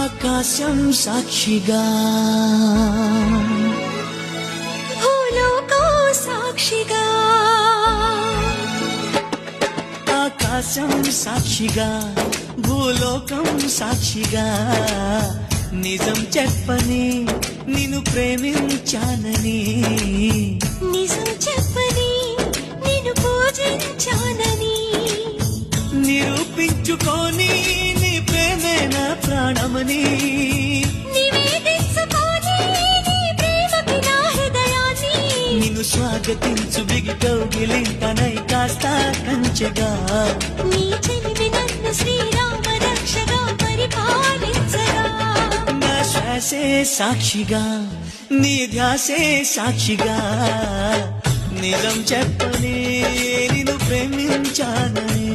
ఆకాశం సాక్షిగా భూలోకం సాక్షిగా ఆకాశం సాక్షిగా భూలోకం సాక్షిగా నిజం చెప్పని నిన్ను ప్రేమించానని నిజం చెప్పని నిన్ను పూజించానని నిరూపించుకొని నీ ప్రేమే నా ప్రాణమని నివేదించుకొని నీ ప్రేమకి నా హృదయాన్ని నిన్ను స్వాగతించు బిగి కౌగిలింతనై కాస్త కంచెగా నీ చెలిమి నన్ను శ్రీరామ రక్షగా పరిపాలించగా నా శ్వాసే సాక్షిగా నీ ధ్యాసే సాక్షిగా నిజం చెప్పని నిన్ను ప్రేమించానని